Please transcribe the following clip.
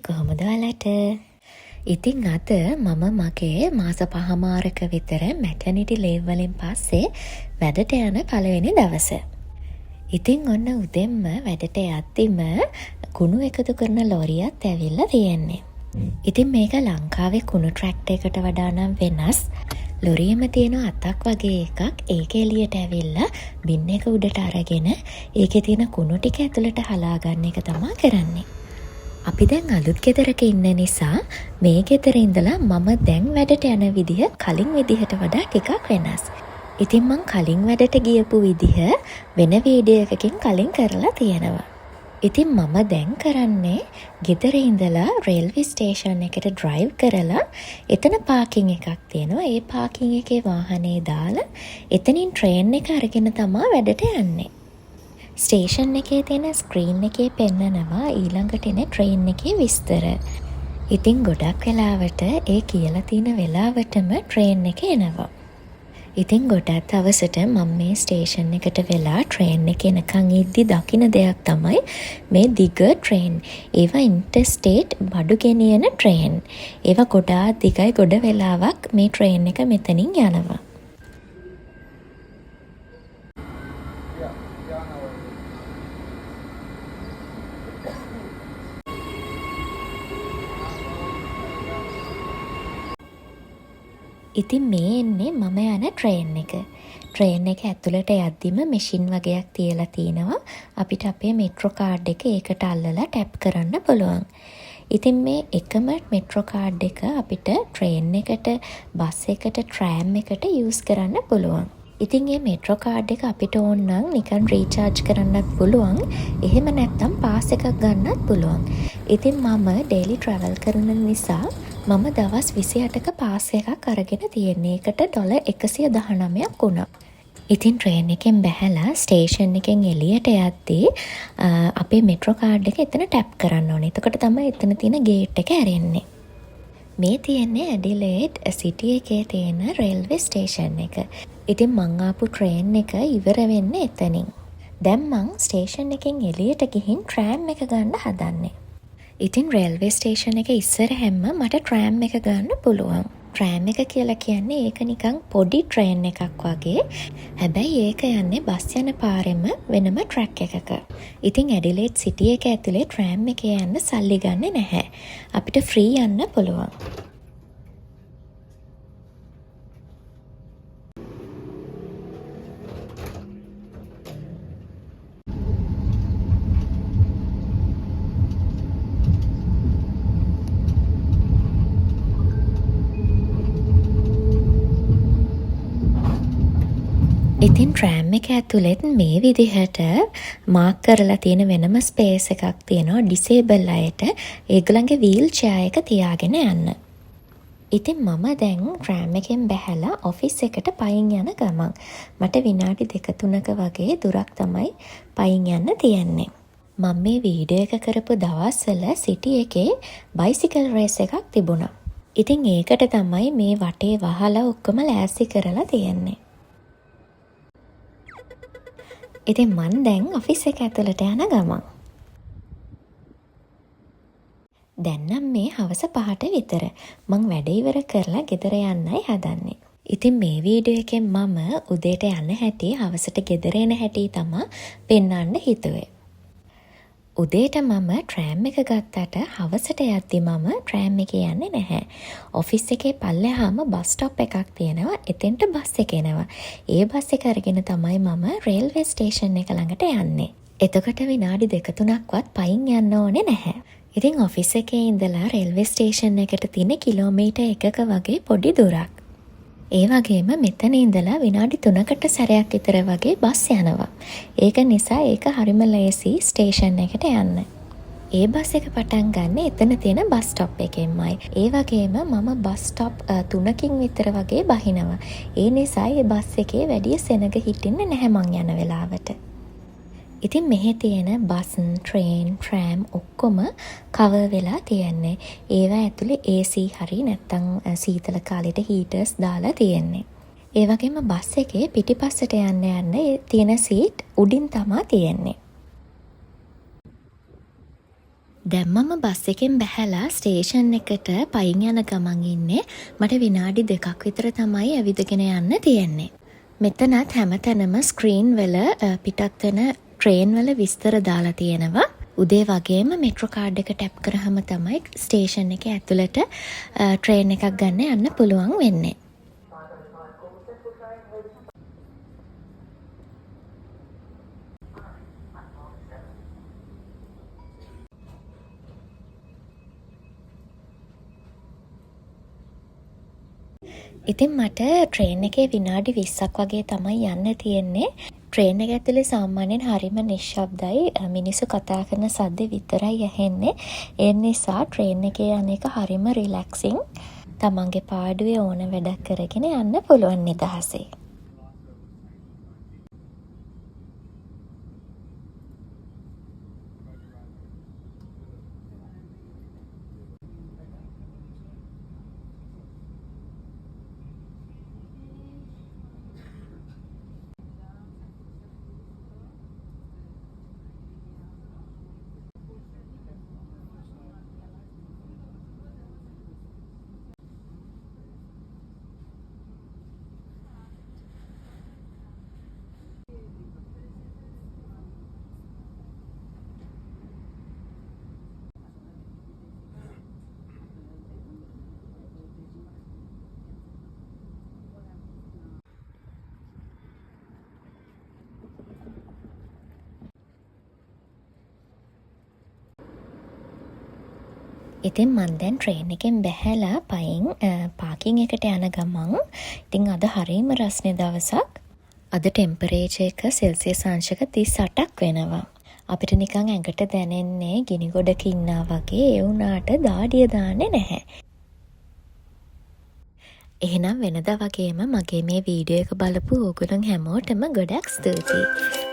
කොහොමද ඔයාලට? ඉතින් අද මම මගේ මාස 5මාරක විතර මැටර්නිටි ලීව් වලින් පස්සේ වැඩට යන පළවෙනි දවස. ඉතින් ඔන්න උදෙන්ම වැඩට යද්දිම කුණු එකතු කරන ලොරියක් ඇවිල්ලා තියෙන්නේ. ඉතින් මේක ලංකාවේ කුණු ට්‍රැක්ටර් එකට වඩා නම් වෙනස්. ලොරියෙම තියෙන අතක් වගේ එකක් ඒක එළියට ඇවිල්ලා බින් එක උඩට අරගෙන ඒකේ තියෙන කුණු ටික ඇතුළට හලා ගන්න එක තමයි කරන්නේ. අපි දැන් අලුත් ගෙදරක ඉන්න නිසා මේ ගෙදර ඉඳලා මම දැන් වැඩට යන විදිහ කලින් විදිහට වඩා ටිකක් වෙනස්. ඉතින් මං කලින් වැඩට ගියපු විදිහ වෙන වීඩියෝ එකකින් කලින් කරලා තියෙනවා. ඉතින් මම දැන් කරන්නේ ගෙදර ඉඳලා රේල්වේ ස්ටේෂන් එකට ඩ්‍රයිව් කරලා එතන පාකින් එකක් තියෙනවා. ඒ පාකින් එකේ වාහනේ දාලා එතනින් ට්‍රේන් එක අරගෙන තමයි වැඩට යන්නේ. ස්ටේෂන් එකේ තියෙන ස්ක්‍රීන් එකේ පෙන්නනවා ඊළඟට එන ට්‍රේන් එකේ විස්තර. ඉතින් ගොඩක් වෙලාවට ඒ කියලා තියෙන වෙලාවටම ට්‍රේන් එක එනවා. ඉතින් ගොඩක් දවසට මම මේ ස්ටේෂන් එකට වෙලා ට්‍රේන් එක එනකන් ඉද්දි දකින දෙයක් තමයි මේ දිග ට්‍රේන්. ඒවා ඉන්ටර්ස්ටේට් බඩු ගෙනියන ට්‍රේන්. ඒවා ගොඩාක් දිගයි ගොඩ වෙලාවක් මේ ට්‍රේන් එක මෙතනින් යනවා. ඉතින් මේ එන්නේ මම යන ට්‍රේන් එක. ට්‍රේන් එක ඇතුළට යද්දිම මැෂින් වගේක් තියලා තිනවා. අපිට අපේ මෙට්‍රෝ කාඩ් එක ඒකට අල්ලලා ටැප් කරන්න පුළුවන්. ඉතින් මේ එකම මෙට්‍රෝ කාඩ් එක අපිට ට්‍රේන් එකට, බස් එකට, ට්‍රෑම් එකට යූස් කරන්න පුළුවන්. ඉතින් මේ මෙට්‍රෝ කාඩ් එක අපිට ඕන නම් නිකන් රීචාර්ජ් කරන්නත් පුළුවන්. එහෙම නැත්නම් පාස් එකක් ගන්නත් පුළුවන්. ඉතින් මම ඩේලි ට්‍රැවල් කරන නිසා මම දවස් 28ක පාස් එකක් අරගෙන තියෙන්නේ. ඒකට $119ක් වුණා. ඉතින් ට්‍රේන් එකෙන් බැහැලා ස්ටේෂන් එකෙන් එළියට යද්දී අපේ මෙට්‍රෝ කාඩ් එක එතන ටැප් කරන්න ඕනේ. එතකොට තමයි එතන තියෙන ගේට් එක ඇරෙන්නේ. මේ තියෙන්නේ ඇඩිලේඩ් සිටි එකේ තියෙන රේල්වේ ස්ටේෂන් එක. ඉතින් මං ආපු ට්‍රේන් එක ඉවර වෙන්නේ එතනින්. දැන් මං ස්ටේෂන් එකෙන් එළියට ගිහින් ට්‍රෑම් එක ගන්න හදන්නේ. ඉතින් රේල්වේ ස්ටේෂන් එක ඉස්සරහැම මට ට්‍රෑම් එක ගන්න පුළුවන්. ට්‍රෑම් එක කියලා කියන්නේ ඒක නිකන් පොඩි ට්‍රේන් එකක් වගේ. හැබැයි ඒක යන්නේ බස් යන පාරෙම වෙනම ට්‍රැක් එකක. ඉතින් ඇඩිලේඩ් සිටි එක ඇතුලේ ට්‍රෑම් එකේ යන්න සල්ලි ගන්නෙ නැහැ. අපිට ෆ්‍රී යන්න පුළුවන්. ඉතින් ට්‍රෑම් එක ඇතුළෙත් මේ විදිහට මාක් කරලා තියෙන වෙනම ස්පේස් එකක් තියෙනවා ඩිසේබල් අයට ඒගොල්ලන්ගේ වීල් චෙයා එක තියාගෙන යන්න. ඉතින් මම දැන් ට්‍රෑම් එකෙන් බැහැලා ඔෆිස් එකට පයින් යන ගමන් මට විනාඩි 2-3ක වගේ දුරක් තමයි පයින් යන්න තියෙන්නේ. මම මේ වීඩියෝ එක කරපු දවස්වල සිටි එකේ බයිසිකල් රේස් එකක් තිබුණා. ඉතින් ඒකට තමයි මේ වටේ වහලා ඔක්කොම ලෑස්ති කරලා තියෙන්නේ. ඉතින් මන් දැන් ඔෆිස් එක ඇතුළට යන ගමන්. දැන් නම් මේ හවස 5ට විතර. මං වැඩ ඉවර කරලා ගෙදර යන්නයි හදන්නේ. ඉතින් මේ වීඩියෝ එකෙන් මම උදේට යන හැටි, හවසට ගෙදර එන හැටි තමයි පෙන්වන්න හිතුවේ. උදේට මම ට්‍රෑම් එක ගත්තට හවසට යද්දි මම ට්‍රෑම් එකේ යන්නේ නැහැ. ඔෆිස් එකේ පල්ලෙහාම බස් ස්ටොප් එකක් තියෙනවා. එතෙන්ට බස් එක එනවා. ඒ බස් එක අරගෙන තමයි මම රේල්වේ ස්ටේෂන් එක ළඟට යන්නේ. එතකොට විනාඩි 2-3ක්වත් පයින් යන්න ඕනේ නැහැ. ඉතින් ඔෆිස් එකේ ඉඳලා රේල්වේ ස්ටේෂන් එකට තියෙන කිලෝමීටර් 1ක වගේ පොඩි දුරක්. ඒ වගේම මෙතන ඉඳලා විනාඩි 3කට සැරයක් විතර වගේ බස් යනවා. ඒක නිසා ඒක හරිම ලේසි ස්ටේෂන් එකට යන්න. ඒ බස් එක පටන් ගන්න එතන තියෙන බස් ස්ටොප් එකෙන්මයි. ඒ වගේම මම බස් ස්ටොප් 3කින් විතර වගේ බහිනවා. ඒ නිසා ඒ බස් එකේ වැඩි සෙනග හිටින්නේ නැහැ මං යන වෙලාවට. ඉතින් මෙහි තියෙන බස්, ට්‍රේන්, ට්‍රෑම් ඔක්කොම කවර් වෙලා තියෙන්නේ. ඒවා ඇතුලේ AC හරි නැත්තම් සීතල කාලෙට හීටර්ස් දාලා තියෙන්නේ. ඒ වගේම බස් එකේ පිටිපස්සට යන්න තියෙන සීට් උඩින් තමයි තියෙන්නේ. දැන් මම බස් එකෙන් බැහැලා ස්ටේෂන් එකට පයින් යන ගමන් ඉන්නේ. මට විනාඩි 2ක් විතර තමයි ඇවිදගෙන යන්න තියෙන්නේ. මෙතනත් හැමතැනම ස්ක්‍රීන් වල පිටත් වෙන ට්‍රේන් වල විස්තර දාලා තියෙනවා. උදේ වගේම මෙට්‍රෝ කාඩ් එක ටැප් කරාම තමයි ස්ටේෂන් එකේ ඇතුළට ට්‍රේන් එකක් ගන්න යන්න පුළුවන් වෙන්නේ. ඉතින් මට ට්‍රේන් එකේ විනාඩි 20ක් වගේ තමයි යන්න තියෙන්නේ. ට්‍රේන් එක ඇතුලේ සාමාන්‍යයෙන් හරිම නිශ්ශබ්දයි. මිනිස්සු කතා කරන සද්ද විතරයි ඇහෙන්නේ. ඒ නිසා ට්‍රේන් එකේ යන එක හරිම රිලැක්සිං. තමන්ගේ පාඩුවේ ඕන වැඩක් කරගෙන යන්න පුළුවන් නිදහසේ. ඉතින් මන් දැන් ට්‍රේන් එකෙන් බැහැලා පයින් පාකින් එකට යන ගමන් ඉතින් අද හරිම රස්නේ දවසක්. අද ටෙම්පරේචර් එක සෙල්සියස් අංශක 38ක් වෙනවා. අපිට නිකන් ඇඟට දැනෙන්නේ ගිනි ගොඩක ඉන්නා වගේ. ඒ වුණාට දාඩිය දාන්නේ නැහැ. එහෙනම් වෙනදා වගේම මගේ මේ වීඩියෝ එක බලපු ඕගොල්ලන් හැමෝටම ගොඩක් ස්තුතියි.